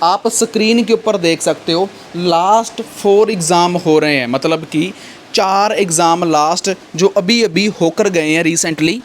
आप स्क्रीन के ऊपर देख सकते हो लास्ट 4 एग्ज़ाम हो रहे हैं, मतलब कि 4 एग्ज़ाम लास्ट जो अभी अभी होकर गए हैं रिसेंटली।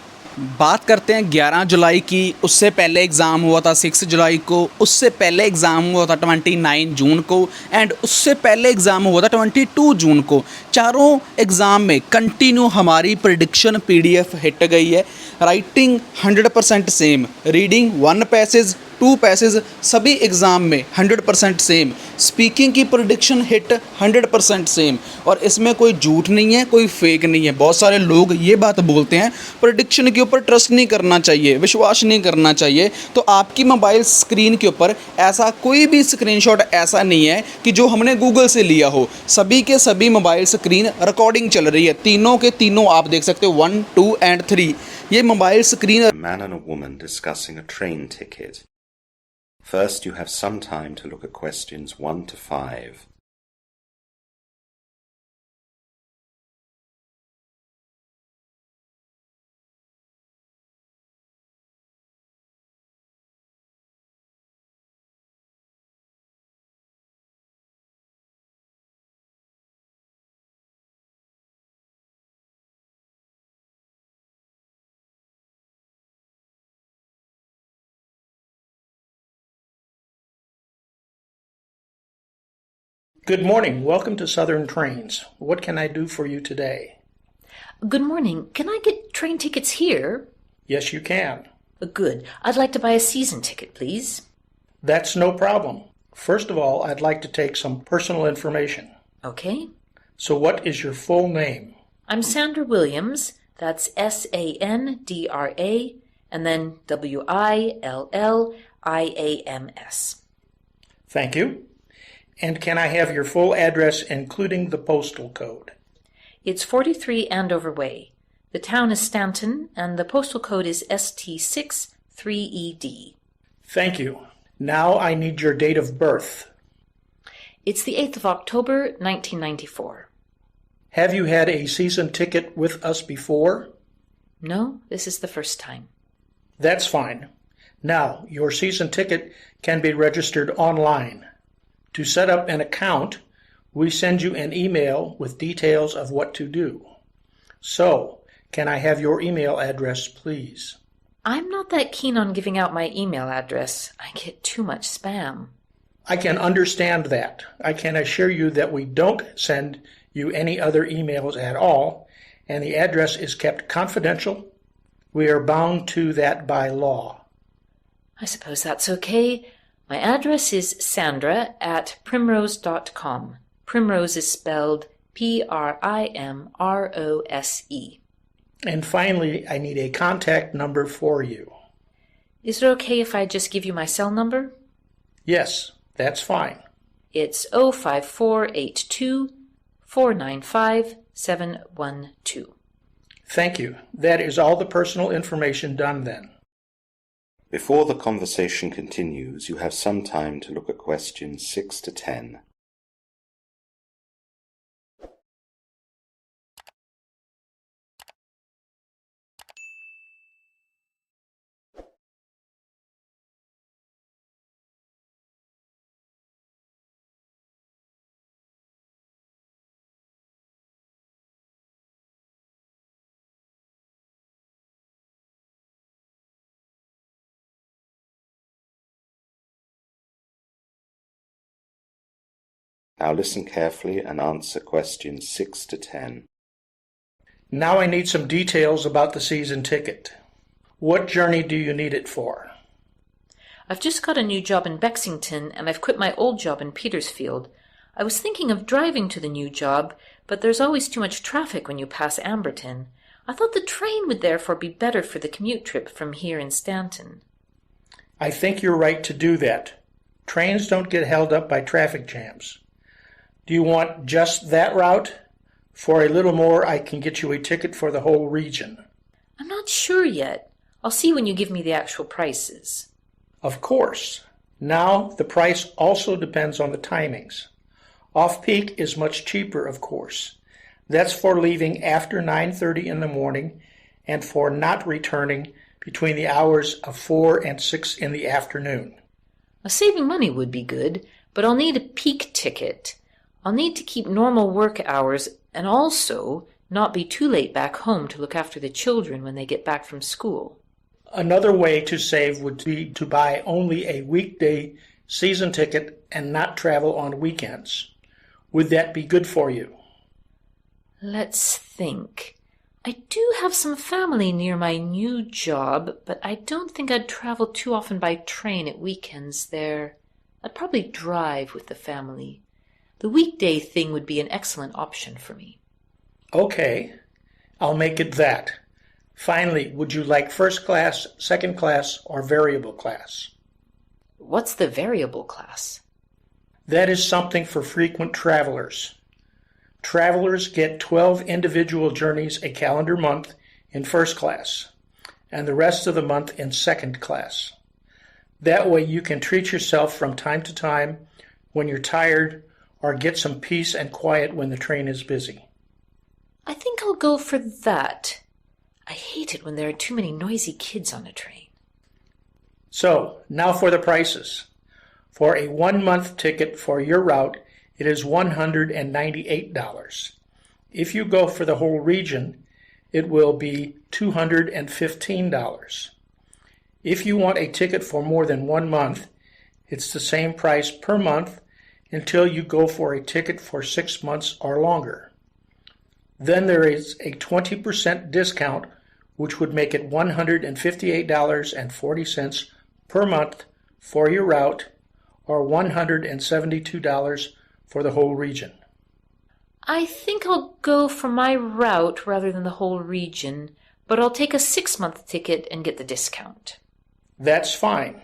बात करते हैं 11 जुलाई की, उससे पहले एग्ज़ाम हुआ था 6 जुलाई को, उससे पहले एग्ज़ाम हुआ था 29 जून को, एंड उससे पहले एग्ज़ाम हुआ था 22 जून को। चारों एग्ज़ाम में कंटिन्यू हमारी प्रिडिक्शन PDF हिट गई है। Writing 100% same, reading 1 passage 2 passage सभी एग्ज़ाम में 100% सेम, स्पीकिंग की प्रिडिक्शन हिट 100% सेम, और इसमें कोई झूठ नहीं है, कोई फेक नहीं है। बहुत सारे लोग ये बात बोलते हैं प्रिडिक्शन के ऊपर ट्रस्ट नहीं करना चाहिए, विश्वास नहीं करना चाहिए। तो आपकी मोबाइल स्क्रीन के ऊपर ऐसा कोई भी स्क्रीनशॉट ऐसा नहीं है कि जो हमने गूगल से लिया हो। सभी के सभी मोबाइल स्क्रीन रिकॉर्डिंग चल रही है, तीनों के तीनों आप देख सकते हो 1, 2 एंड 3। ये mobile screen. A man and a woman discussing a train ticket. First, you have some time to look at questions 1 to 5. Good morning. Welcome to Southern Trains. What can I do for you today? Good morning. Can I get train tickets here? Yes, you can. Good. I'd like to buy a season ticket, please. That's no problem. First of all, I'd like to take some personal information. Okay. So what is your full name? I'm Sandra Williams. That's Sandra, and then Williams. Thank you. And can I have your full address, including the postal code? It's 43 Andover Way. The town is Stanton, and the postal code is ST6 3ED. Thank you. Now I need your date of birth. It's the 8th of October, 1994. Have you had a season ticket with us before? No, this is the first time. That's fine. Now, your season ticket can be registered online. To set up an account, we send you an email with details of what to do. So, can I have your email address, please? I'm not that keen on giving out my email address. I get too much spam. I can understand that. I can assure you that we don't send you any other emails at all, and the address is kept confidential. We are bound to that by law. I suppose that's okay. My address is sandra@primrose.com. Primrose is spelled Primrose. And finally, I need a contact number for you. Is it okay if I just give you my cell number? Yes, that's fine. It's 05482 495 712. Thank you. That is all the personal information done then. Before the conversation continues, you have some time to look at questions 6 to 10. Now listen carefully and answer questions 6 to 10. Now I need some details about the season ticket. What journey do you need it for? I've just got a new job in Bexington, and I've quit my old job in Petersfield. I was thinking of driving to the new job, but there's always too much traffic when you pass Amberton. I thought the train would therefore be better for the commute trip from here in Stanton. I think you're right to do that. Trains don't get held up by traffic jams. Do you want just that route? For a little more, I can get you a ticket for the whole region. I'm not sure yet. I'll see when you give me the actual prices. Of course. Now, the price also depends on the timings. Off-peak is much cheaper, of course. That's for leaving after 9:30 in the morning and for not returning between the hours of 4 and 6 in the afternoon. Saving money would be good, but I'll need a peak ticket. I'll need to keep normal work hours and also not be too late back home to look after the children when they get back from school. Another way to save would be to buy only a weekday season ticket and not travel on weekends. Would that be good for you? Let's think. I do have some family near my new job, but I don't think I'd travel too often by train at weekends there. I'd probably drive with the family. The weekday thing would be an excellent option for me. Okay, I'll make it that. Finally, would you like first class, second class, or variable class? What's the variable class? That is something for frequent travelers. Travelers get 12 individual journeys a calendar month in first class, and the rest of the month in second class. That way you can treat yourself from time to time when you're tired or get some peace and quiet when the train is busy. I think I'll go for that. I hate it when there are too many noisy kids on a train. So, now for the prices. For a 1-month ticket for your route, it is $198. If you go for the whole region, it will be $215. If you want a ticket for more than 1 month, it's the same price per month until you go for a ticket for 6 months or longer. Then there is a 20% discount, which would make it $158.40 per month for your route, or $172 for the whole region. I think I'll go for my route rather than the whole region, but I'll take a 6-month ticket and get the discount. That's fine.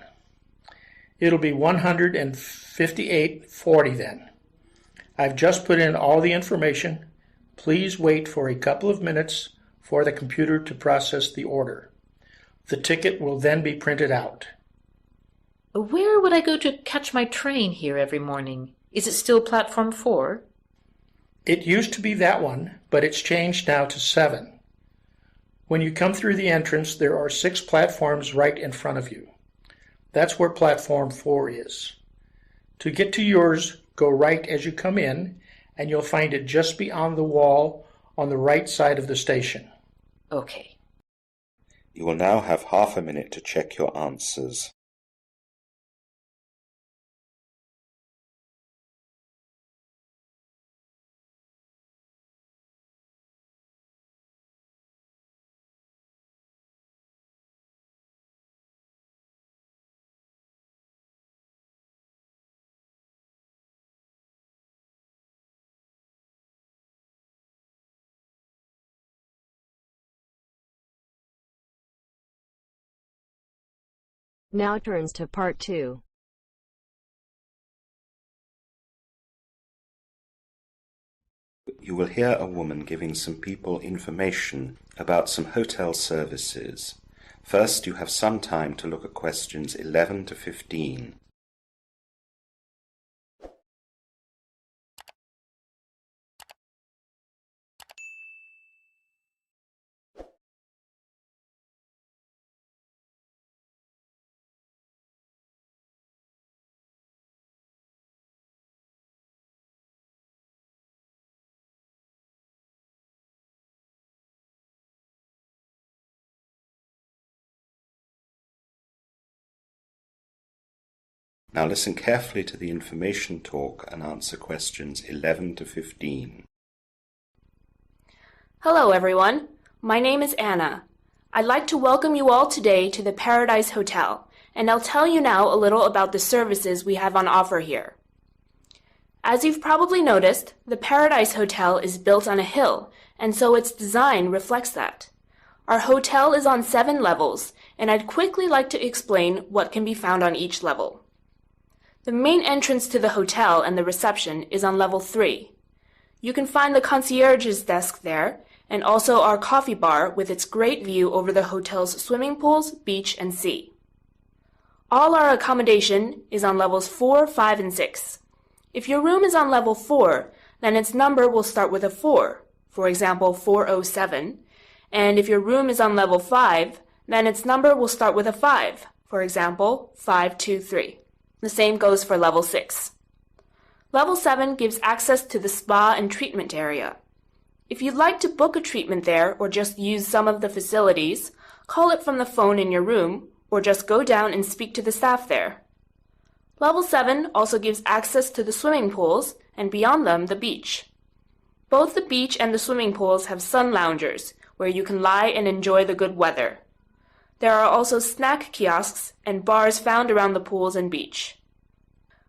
It'll be $158.40 then. I've just put in all the information. Please wait for a couple of minutes for the computer to process the order. The ticket will then be printed out. Where would I go to catch my train here every morning? Is it still platform 4? It used to be that one, but it's changed now to 7. When you come through the entrance, there are 6 platforms right in front of you. That's where platform 4 is. To get to yours, go right as you come in, and you'll find it just beyond the wall on the right side of the station. Okay. You will now have half a minute to check your answers. Now turns to part 2. You will hear a woman giving some people information about some hotel services. First, you have some time to look at questions 11 to 15. Now listen carefully to the information talk and answer questions 11 to 15. Hello everyone, my name is Anna. I'd like to welcome you all today to the Paradise Hotel, and I'll tell you now a little about the services we have on offer here. As you've probably noticed, the Paradise Hotel is built on a hill, and so its design reflects that. Our hotel is on 7 levels, and I'd quickly like to explain what can be found on each level. The main entrance to the hotel and the reception is on level 3. You can find the concierge's desk there, and also our coffee bar with its great view over the hotel's swimming pools, beach, and sea. All our accommodation is on levels 4, 5, and 6. If your room is on level 4, then its number will start with a 4, for example 407, and if your room is on level 5, then its number will start with a 5, for example 523. The same goes for level 6. Level 7 gives access to the spa and treatment area. If you'd like to book a treatment there or just use some of the facilities, call it from the phone in your room or just go down and speak to the staff there. Level 7 also gives access to the swimming pools and beyond them the beach. Both the beach and the swimming pools have sun loungers where you can lie and enjoy the good weather. There are also snack kiosks and bars found around the pools and beach.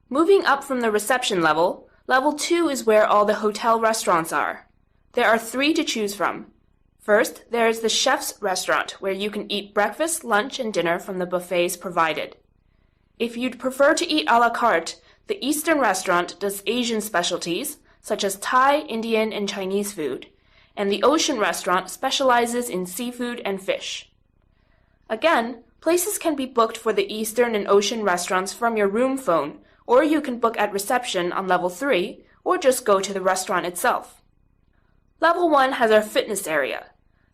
Moving up from the reception level, level 2 is where all the hotel restaurants are. There are 3 to choose from. First, there is the chef's restaurant where you can eat breakfast, lunch, and dinner from the buffets provided. If you'd prefer to eat a la carte, the Eastern restaurant does Asian specialties such as Thai, Indian, and Chinese food, and the Ocean restaurant specializes in seafood and fish. Again, places can be booked for the Eastern and Ocean restaurants from your room phone, or you can book at reception on level 3, or just go to the restaurant itself. Level 1 has our fitness area.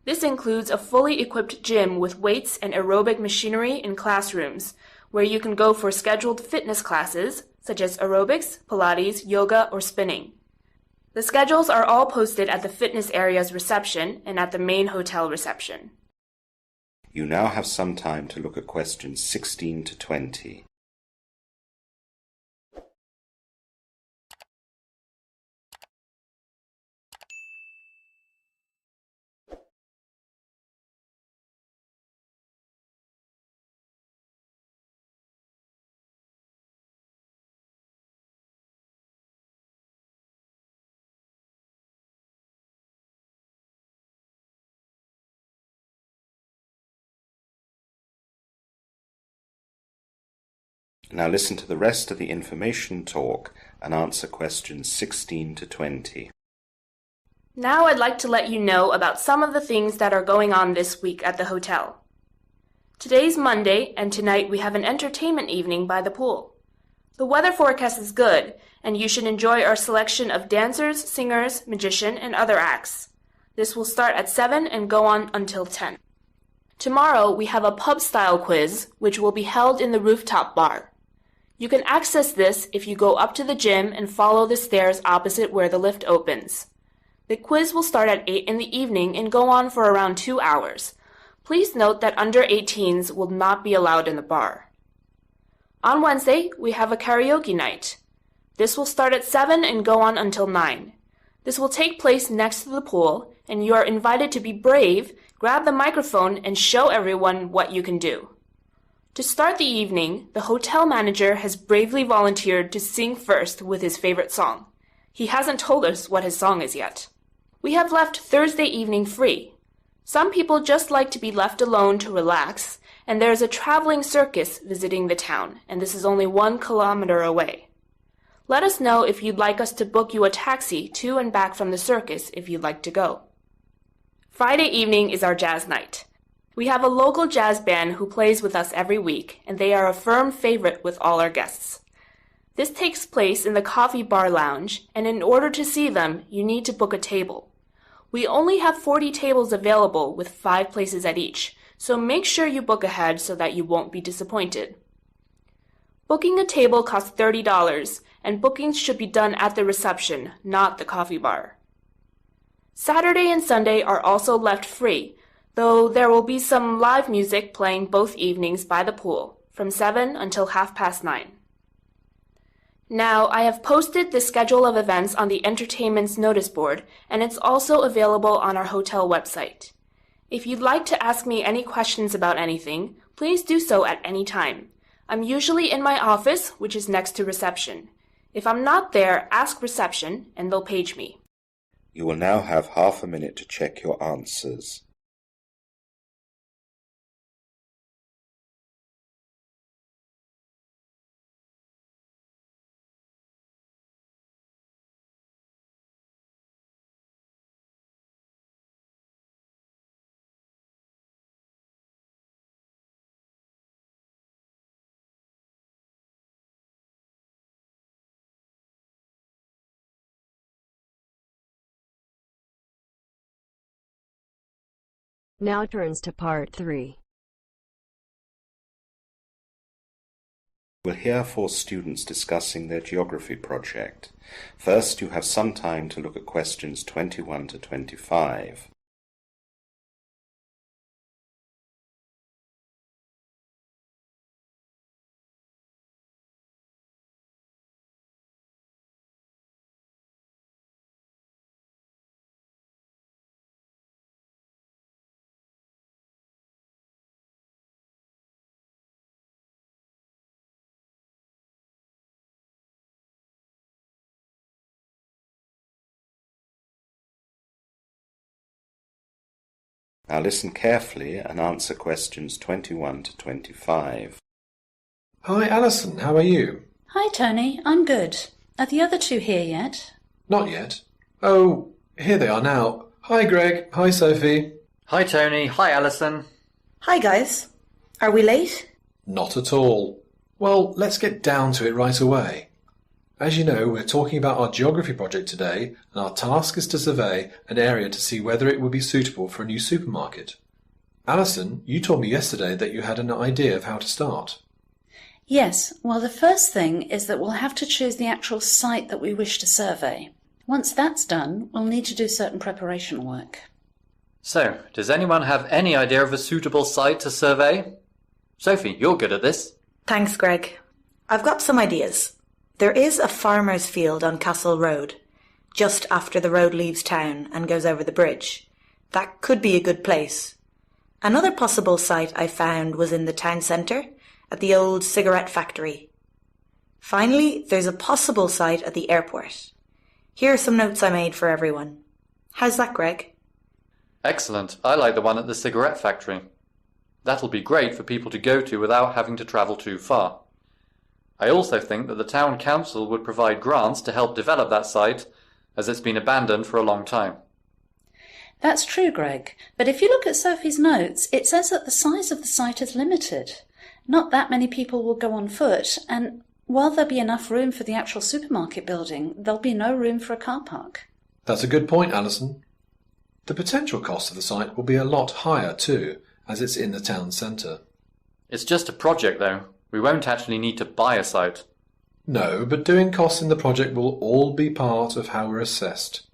This includes a fully equipped gym with weights and aerobic machinery in classrooms, where you can go for scheduled fitness classes, such as aerobics, Pilates, yoga, or spinning. The schedules are all posted at the fitness area's reception and at the main hotel reception. You now have some time to look at questions 16 to 20. Now listen to the rest of the information talk and answer questions 16 to 20. Now I'd like to let you know about some of the things that are going on this week at the hotel. Today's Monday, and tonight we have an entertainment evening by the pool. The weather forecast is good, and you should enjoy our selection of dancers, singers, magician, and other acts. This will start at 7 and go on until 10. Tomorrow we have a pub-style quiz, which will be held in the rooftop bar. You can access this if you go up to the gym and follow the stairs opposite where the lift opens. The quiz will start at 8 in the evening and go on for around 2 hours. Please note that under 18s will not be allowed in the bar. On Wednesday, we have a karaoke night. This will start at 7 and go on until 9. This will take place next to the pool, and you are invited to be brave, grab the microphone, and show everyone what you can do. To start the evening, the hotel manager has bravely volunteered to sing first with his favorite song. He hasn't told us what his song is yet. We have left Thursday evening free. Some people just like to be left alone to relax, and there is a traveling circus visiting the town, and this is only 1 kilometer away. Let us know if you'd like us to book you a taxi to and back from the circus if you'd like to go. Friday evening is our jazz night. We have a local jazz band who plays with us every week, and they are a firm favorite with all our guests. This takes place in the coffee bar lounge, and in order to see them, you need to book a table. We only have 40 tables available with 5 places at each, so make sure you book ahead so that you won't be disappointed. Booking a table costs $30, and bookings should be done at the reception, not the coffee bar. Saturday and Sunday are also left free, though there will be some live music playing both evenings by the pool, from 7 until 9:30. Now, I have posted the schedule of events on the entertainment's notice board, and it's also available on our hotel website. If you'd like to ask me any questions about anything, please do so at any time. I'm usually in my office, which is next to reception. If I'm not there, ask reception, and they'll page me. You will now have half a minute to check your answers. Now turns to part 3. We'll hear 4 students discussing their geography project. First, you have some time to look at questions 21 to 25. Now listen carefully and answer questions 21 to 25. Hi Alison, how are you? Hi Tony, I'm good. Are the other 2 here yet? Not yet. Oh, here they are now. Hi Greg, hi Sophie. Hi Tony, hi Alison. Hi guys. Are we late? Not at all. Well, let's get down to it right away. As you know, we're talking about our geography project today, and our task is to survey an area to see whether it would be suitable for a new supermarket. Alison, you told me yesterday that you had an idea of how to start. Yes, well the first thing is that we'll have to choose the actual site that we wish to survey. Once that's done, we'll need to do certain preparation work. So, does anyone have any idea of a suitable site to survey? Sophie, you're good at this. Thanks, Greg. I've got some ideas. There is a farmer's field on Castle Road, just after the road leaves town and goes over the bridge. That could be a good place. Another possible site I found was in the town centre, at the old cigarette factory. Finally, there's a possible site at the airport. Here are some notes I made for everyone. How's that, Greg? Excellent. I like the one at the cigarette factory. That'll be great for people to go to without having to travel too far. I also think that the town council would provide grants to help develop that site, as it's been abandoned for a long time. That's true, Greg, but if you look at Sophie's notes, it says that the size of the site is limited. Not that many people will go on foot, and while there'll be enough room for the actual supermarket building, there'll be no room for a car park. That's a good point, Alison. The potential cost of the site will be a lot higher too, as it's in the town centre. It's just a project, though. We won't actually need to buy a site. No, but doing costs in the project will all be part of how we're assessed.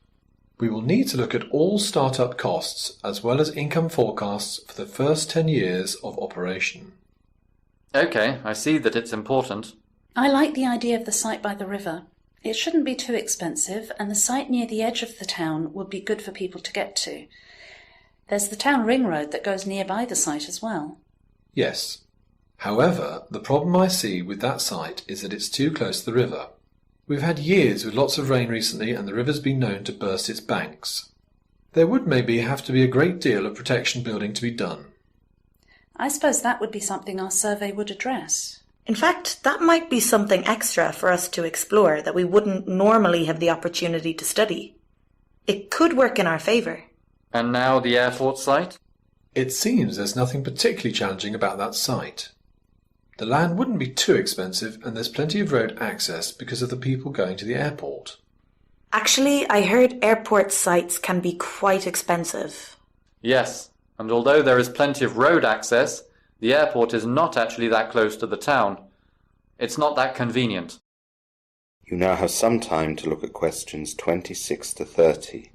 We will need to look at all start-up costs as well as income forecasts for the first 10 years of operation. OK, I see that it's important. I like the idea of the site by the river. It shouldn't be too expensive, and the site near the edge of the town would be good for people to get to. There's the town ring road that goes nearby the site as well. Yes. However, the problem I see with that site is that it's too close to the river. We've had years with lots of rain recently and the river's been known to burst its banks. There would maybe have to be a great deal of protection building to be done. I suppose that would be something our survey would address. In fact, that might be something extra for us to explore that we wouldn't normally have the opportunity to study. It could work in our favour. And now the airport site? It seems there's nothing particularly challenging about that site. The land wouldn't be too expensive and there's plenty of road access because of the people going to the airport. Actually, I heard airport sites can be quite expensive. Yes, and although there is plenty of road access, the airport is not actually that close to the town. It's not that convenient. You now have some time to look at questions 26 to 30.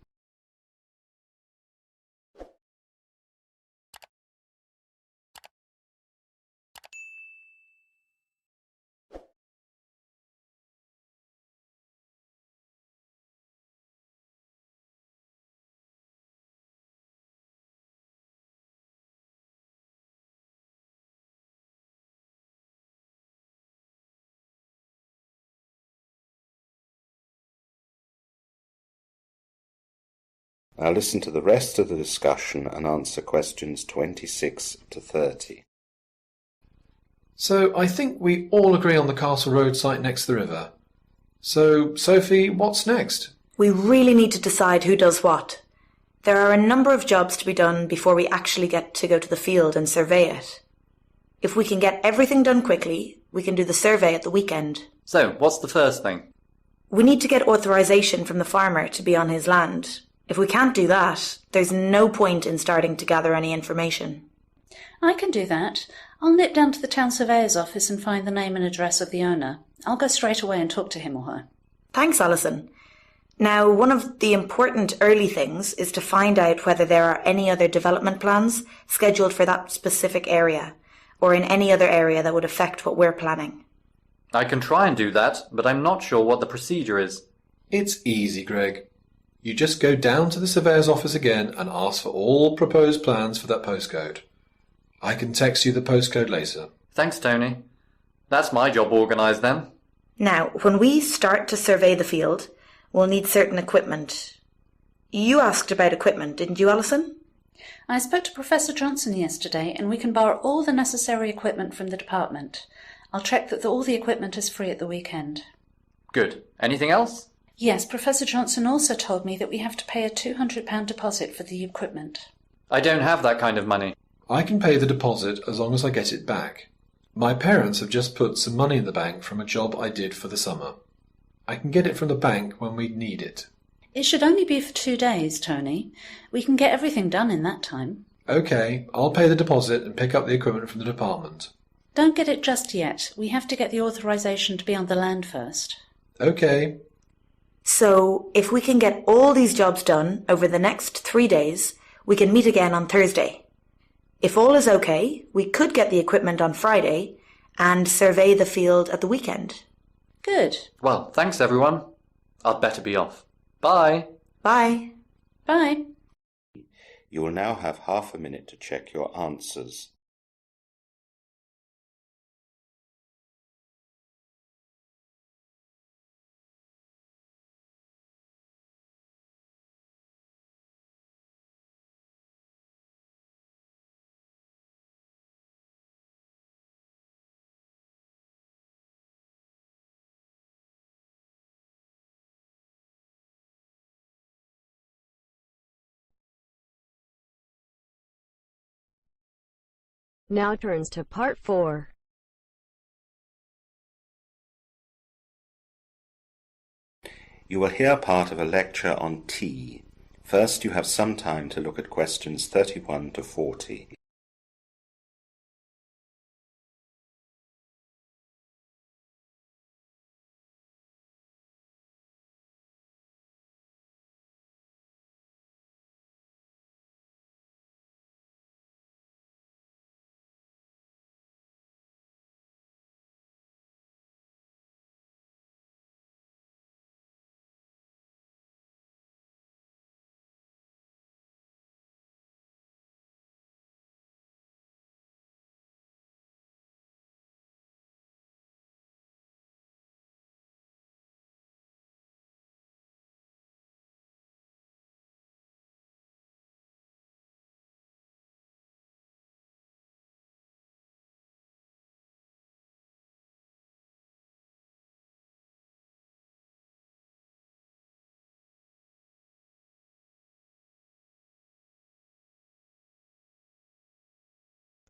Now listen to the rest of the discussion and answer questions 26 to 30. So I think we all agree on the Castle Road site next to the river. So, Sophie, what's next? We really need to decide who does what. There are a number of jobs to be done before we actually get to go to the field and survey it. If we can get everything done quickly, we can do the survey at the weekend. So, what's the first thing? We need to get authorization from the farmer to be on his land. If we can't do that, there's no point in starting to gather any information. I can do that. I'll nip down to the town surveyor's office and find the name and address of the owner. I'll go straight away and talk to him or her. Thanks, Alison. Now, one of the important early things is to find out whether there are any other development plans scheduled for that specific area, or in any other area that would affect what we're planning. I can try and do that, but I'm not sure what the procedure is. It's easy, Greg. You just go down to the surveyor's office again and ask for all proposed plans for that postcode. I can text you the postcode later. Thanks, Tony. That's my job organised then. Now, when we start to survey the field, we'll need certain equipment. You asked about equipment, didn't you, Alison? I spoke to Professor Johnson yesterday, and we can borrow all the necessary equipment from the department. I'll check that all the equipment is free at the weekend. Good. Anything else? Yes, Professor Johnson also told me that we have to pay a £200 deposit for the equipment. I don't have that kind of money. I can pay the deposit as long as I get it back. My parents have just put some money in the bank from a job I did for the summer. I can get it from the bank when we need it. It should only be for 2 days, Tony. We can get everything done in that time. OK, I'll pay the deposit and pick up the equipment from the department. Don't get it just yet. We have to get the authorisation to be on the land first. OK. So, if we can get all these jobs done over the next 3 days, we can meet again on Thursday. If all is okay, we could get the equipment on Friday and survey the field at the weekend. Good. Well, thanks everyone. I'd better be off. Bye. Bye. Bye. You will now have half a minute to check your answers. Now turns to part 4. You will hear part of a lecture on tea. First, you have some time to look at questions 31 to 40.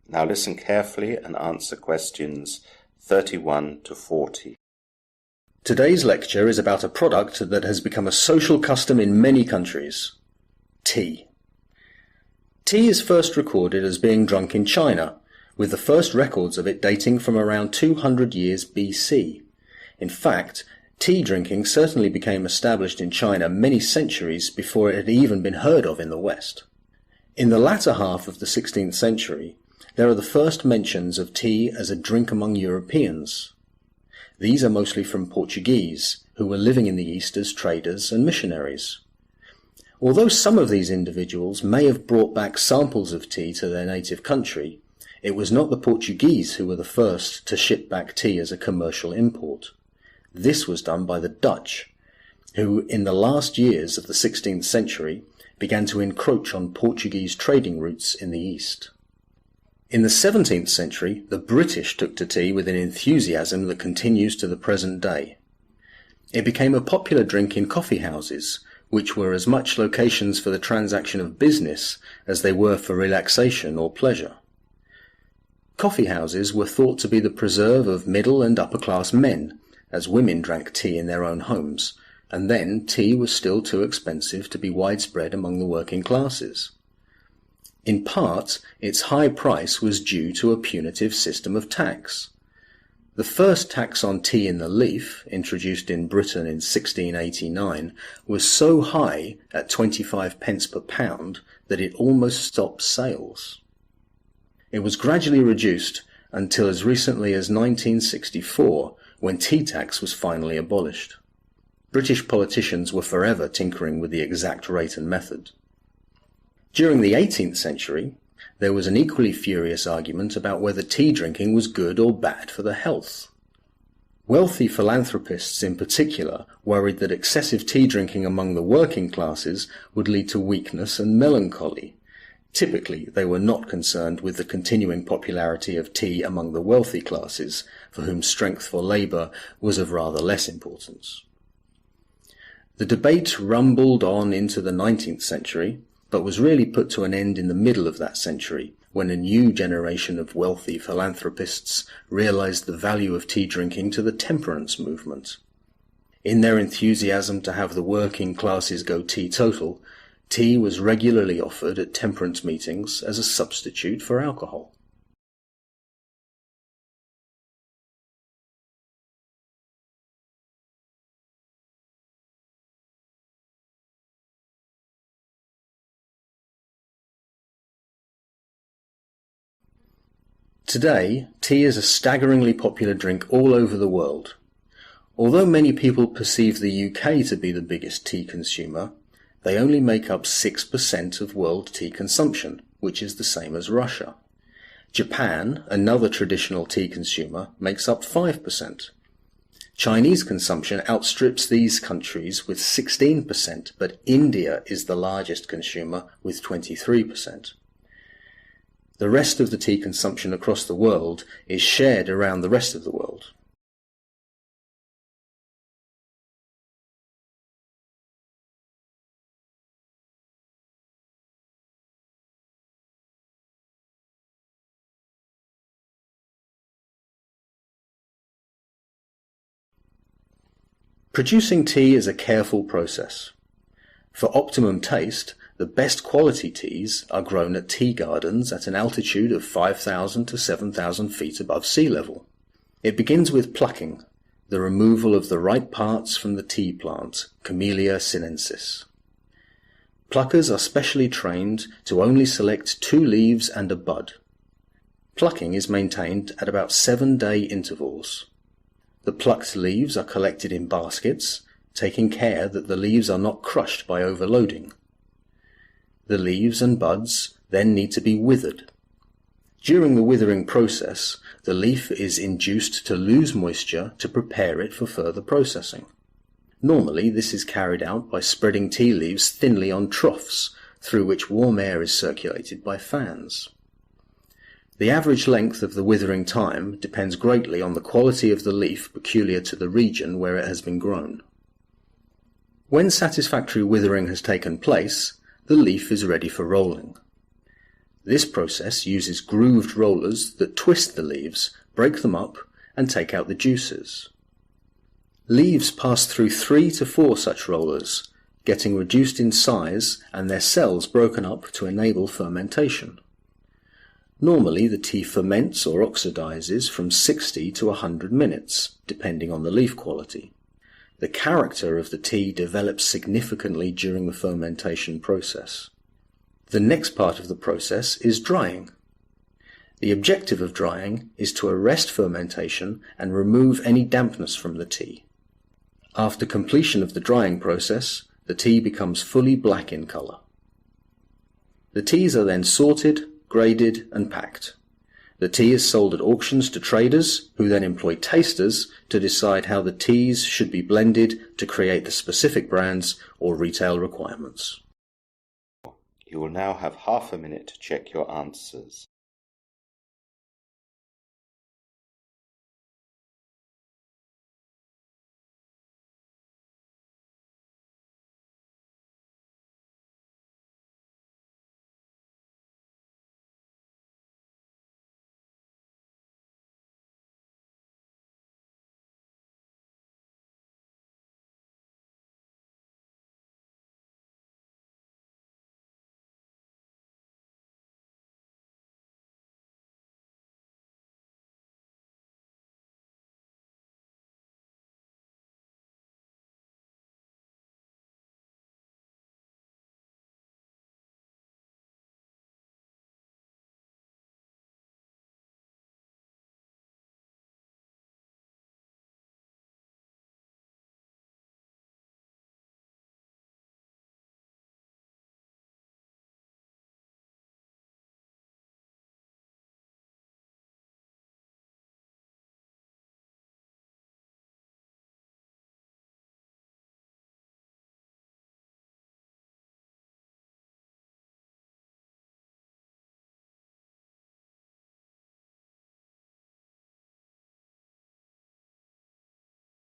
Now listen carefully and answer questions 31 to 40. Today's lecture is about a product that has become a social custom in many countries: tea. Tea is first recorded as being drunk in China, with the first records of it dating from around 200 years BC. In fact, tea drinking certainly became established in China many centuries before it had even been heard of in the West. In the latter half of the 16th century, there are the first mentions of tea as a drink among Europeans. These are mostly from Portuguese, who were living in the East as traders and missionaries. Although some of these individuals may have brought back samples of tea to their native country, it was not the Portuguese who were the first to ship back tea as a commercial import. This was done by the Dutch, who in the last years of the 16th century began to encroach on Portuguese trading routes in the East. In the 17th century, the British took to tea with an enthusiasm that continues to the present day. It became a popular drink in coffee houses, which were as much locations for the transaction of business as they were for relaxation or pleasure. Coffee houses were thought to be the preserve of middle and upper class men, as women drank tea in their own homes, and then tea was still too expensive to be widespread among the working classes. In part, its high price was due to a punitive system of tax. The first tax on tea in the leaf, introduced in Britain in 1689, was so high at 25 pence per pound that it almost stopped sales. It was gradually reduced until as recently as 1964, when tea tax was finally abolished. British politicians were forever tinkering with the exact rate and method. During the 18th century, there was an equally furious argument about whether tea drinking was good or bad for the health. Wealthy philanthropists in particular worried that excessive tea drinking among the working classes would lead to weakness and melancholy. Typically, they were not concerned with the continuing popularity of tea among the wealthy classes, for whom strength for labour was of rather less importance. The debate rumbled on into the 19th century, but was really put to an end in the middle of that century, when a new generation of wealthy philanthropists realized the value of tea drinking to the temperance movement. In their enthusiasm to have the working classes go teetotal, tea was regularly offered at temperance meetings as a substitute for alcohol. Today, tea is a staggeringly popular drink all over the world. Although many people perceive the UK to be the biggest tea consumer, they only make up 6% of world tea consumption, which is the same as Russia. Japan, another traditional tea consumer, makes up 5%. Chinese consumption outstrips these countries with 16%, but India is the largest consumer with 23%. The rest of the tea consumption across the world is shared around the rest of the world. Producing tea is a careful process. For optimum taste, the best quality teas are grown at tea gardens at an altitude of 5,000 to 7,000 feet above sea level. It begins with plucking, the removal of the ripe parts from the tea plant, Camellia sinensis. Pluckers are specially trained to only select 2 leaves and a bud. Plucking is maintained at about 7-day intervals. The plucked leaves are collected in baskets, taking care that the leaves are not crushed by overloading. The leaves and buds then need to be withered. During the withering process, the leaf is induced to lose moisture to prepare it for further processing. Normally, this is carried out by spreading tea leaves thinly on troughs, through which warm air is circulated by fans. The average length of the withering time depends greatly on the quality of the leaf peculiar to the region where it has been grown. When satisfactory withering has taken place, the leaf is ready for rolling. This process uses grooved rollers that twist the leaves, break them up, and take out the juices. Leaves pass through 3 to 4 such rollers, getting reduced in size and their cells broken up to enable fermentation. Normally, the tea ferments or oxidizes from 60 to 100 minutes, depending on the leaf quality. The character of the tea develops significantly during the fermentation process. The next part of the process is drying. The objective of drying is to arrest fermentation and remove any dampness from the tea. After completion of the drying process, the tea becomes fully black in color. The teas are then sorted, graded, and packed. The tea is sold at auctions to traders, who then employ tasters to decide how the teas should be blended to create the specific brands or retail requirements. You will now have half a minute to check your answers.